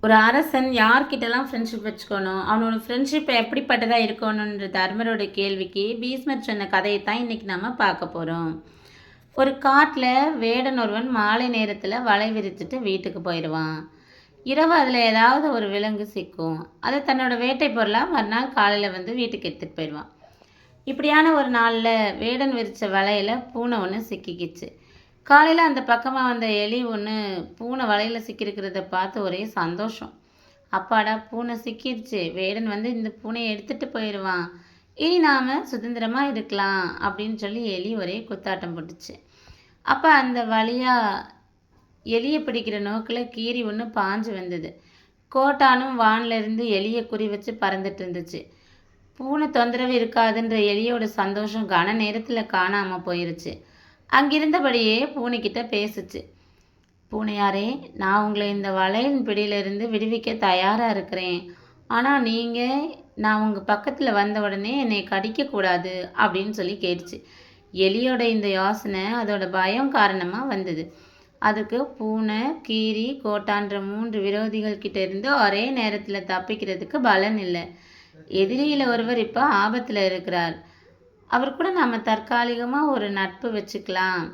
ஒரு அரசன் யார்கிட்டலாம் ஃப்ரெண்ட்ஷிப் வச்சுக்கணும், அவனோட ஃப்ரெண்ட்ஷிப் எப்படிப்பட்டதாக இருக்கணுன்ற தர்மரோட கேள்விக்கு பீஷ்மர் சொன்ன கதையை தான் இன்றைக்கி நம்ம பார்க்க போகிறோம். ஒரு காட்டில் வேடன் ஒருவன் மாலை நேரத்தில் வலை விரித்துட்டு வீட்டுக்கு போயிடுவான். இரவு அதில் ஏதாவது ஒரு விலங்கு சிக்கும். அது தன்னோட வேட்டை பொருளாக மறுநாள் காலையில் வந்து வீட்டுக்கு எடுத்துகிட்டு போயிடுவான். இப்படியான ஒரு நாளில் வேடன் விரித்த வலையில் பூனை ஒன்று சிக்கிக்கிச்சு. காலையில் அந்த பக்கமாக வந்த எலி ஒன்று பூனை வலையில் சிக்கியிருக்கிறத பார்த்து ஒரே சந்தோஷம். அப்பாடா, பூனை சிக்கிடுச்சு, வேடன் வந்து இந்த பூனையை எடுத்துகிட்டு போயிடுவான், இனி நாம் சுதந்திரமாக இருக்கலாம் அப்படின்னு சொல்லி எலி ஒரே குத்தாட்டம் போட்டுச்சு. அப்போ அந்த வழியாக எலியை பிடிக்கிற நோக்கில் கீரி ஒன்று பாஞ்சு வந்தது. கோட்டானும் வானிலிருந்து எலியை குறி வச்சு பறந்துட்டு இருந்துச்சு. பூனை தொந்தரவு இருக்காதுன்ற எலியோட சந்தோஷம் கன நேரத்தில் காணாமல் போயிருச்சு. அங்கிருந்தபடியே பூனைக்கிட்ட பேசுச்சு. பூனையாரே, நான் உங்களை இந்த வலையின் பிடியிலிருந்து விடுவிக்க தயாராக இருக்கிறேன். ஆனால் நீங்கள் நான் உங்கள் பக்கத்தில் வந்த உடனே என்னை கடிக்கக்கூடாது அப்படின்னு சொல்லி கேட்டுச்சு. எலியோட இந்த யோசனை அதோட பயம் காரணமாக வந்தது. அதுக்கு பூனை, கீரி, கோட்டான்ற 3 விரோதிகள் கிட்ட இருந்து ஒரே நேரத்தில் தப்பிக்கிறதுக்கு பலன் இல்லை. எதிரியில் ஒருவர் இப்போ ஆபத்தில் இருக்கிறார். அவர் கூட நம்ம தற்காலிகமாக ஒரு நட்பு வச்சுக்கலாம்.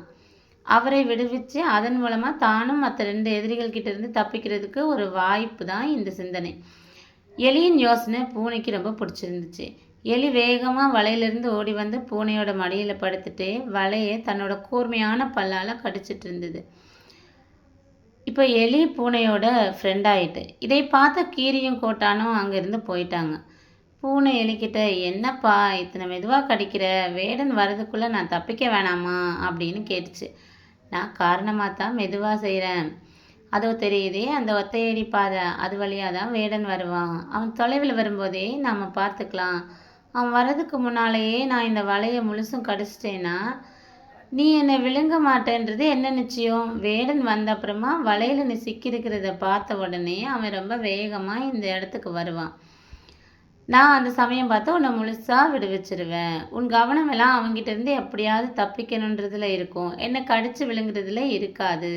அவரை விடுவிச்சு அதன் மூலமாக தானும் மற்ற 2 எதிரிகள் இருந்து தப்பிக்கிறதுக்கு ஒரு வாய்ப்பு தான் இந்த சிந்தனை. எலியின் யோசனை பூனைக்கு ரொம்ப பிடிச்சிருந்துச்சு. எலி வேகமாக வலையிலிருந்து ஓடி வந்து பூனையோட மடியில் படுத்துட்டு வலையை தன்னோட கூர்மையான பல்லால் கடிச்சிட்டு இருந்தது. இப்போ எலி பூனையோட ஃப்ரெண்ட் ஆயிட்டு. இதை பார்த்த கீரியும் கோட்டானும் அங்கேருந்து போயிட்டாங்க. பூனை எலிக்கிட்ட, என்னப்பா இத்தனை மெதுவாக கடிக்கிற, வேடன் வர்றதுக்குள்ளே நான் தப்பிக்க வேணாமா அப்படின்னு கேட்டுச்சு. நான் காரணமாக தான் மெதுவாக செய்கிறேன். அதோ தெரியுதே அந்த ஒத்தையடி பாதை, அது வழியாக தான் வேடன் வருவான். அவன் தொலைவில் வரும்போதே நாம் பார்த்துக்கலாம். அவன் வர்றதுக்கு முன்னாலேயே நான் இந்த வலையை முழுசும் கடிச்சிட்டேன்னா நீ என்னை விழுங்க மாட்டேன்றது என்ன நிச்சயம்? வேடன் வந்த அப்புறமா வலையில் நீ சிக்கியிருக்கிறத பார்த்த உடனே அவன் ரொம்ப வேகமாக இந்த இடத்துக்கு வருவான். நான் அந்த சமயம் பார்த்து உன்னை முழுசாக விடுவிச்சிருவேன். உன் கவனம் எல்லாம் அவங்ககிட்ட இருந்து எப்படியாவது தப்பிக்கணுன்றதுல இருக்கும், என்னை கடிச்சு விழுங்குறதுல இருக்காது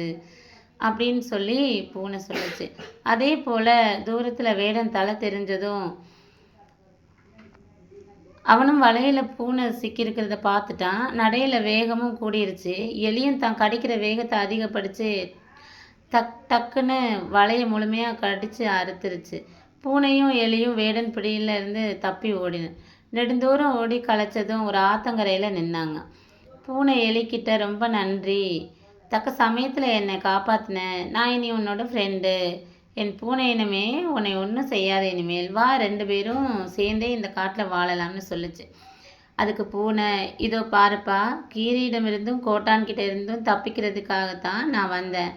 அப்படின்னு சொல்லி பூனை சொல்லுச்சு. அதே போல் தூரத்தில் வேடன் தலை தெரிஞ்சதும் அவனும் வலையில் பூனை சிக்கியிருக்கிறத பார்த்துட்டான். நடையில் வேகமும் கூடிருச்சு. எலியும் தான் கடிக்கிற வேகத்தை அதிகப்படுத்தி டக்குன்னு வலையை முழுமையாக கடித்து அறுத்துருச்சு. பூனையும் எலியும் வேடன் பிடியில் இருந்து தப்பி ஓடின. நெடுந்தூரம் ஓடி களைச்சதும் ஒரு ஆத்தங்கரையில் நின்னாங்க. பூனை எலிக்கிட்ட, ரொம்ப நன்றி, தக்க சமயத்தில் என்னை காப்பாற்றின, நான் இனி உன்னோட ஃப்ரெண்டு, என் பூனை இனமே உன்னை ஒன்றும் செய்யாத, இனிமேல் வா 2 பேரும் சேர்ந்தே இந்த காட்டில் வாழலாம்னு சொல்லுச்சு. அதுக்கு பூனை, இதோ பாருப்பா, கீரியிடமிருந்தும் கோட்டான்கிட்ட இருந்தும் தப்பிக்கிறதுக்காகத்தான் நான் வந்தேன்.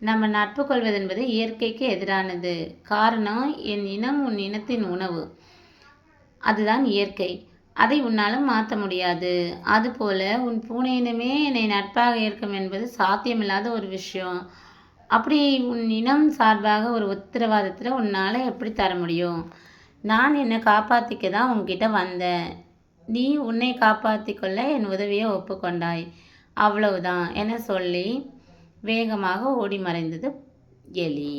நம்ம நட்பு கொள்வது என்பது இயற்கைக்கு எதிரானது. காரணம், என் இனம் உன் இனத்தின் உணவு, அதுதான் இயற்கை. அதை உன்னாலும் மாற்ற முடியாது. அதுபோல உன் பூனை இனமே என்னை நட்பாக ஏற்கும் என்பது சாத்தியமில்லாத ஒரு விஷயம். அப்படி உன் இனம் சார்பாக ஒரு உத்தரவாதத்தில் உன்னால் எப்படி தர முடியும்? நான் என்னை காப்பாற்றிக்க தான் உன்கிட்ட வந்தேன். நீ உன்னை காப்பாற்றி கொள்ள என் உதவியை ஒப்புக்கொண்டாய், அவ்வளவுதான் என சொல்லி வேகமாக ஓடி மறைந்தது எலி.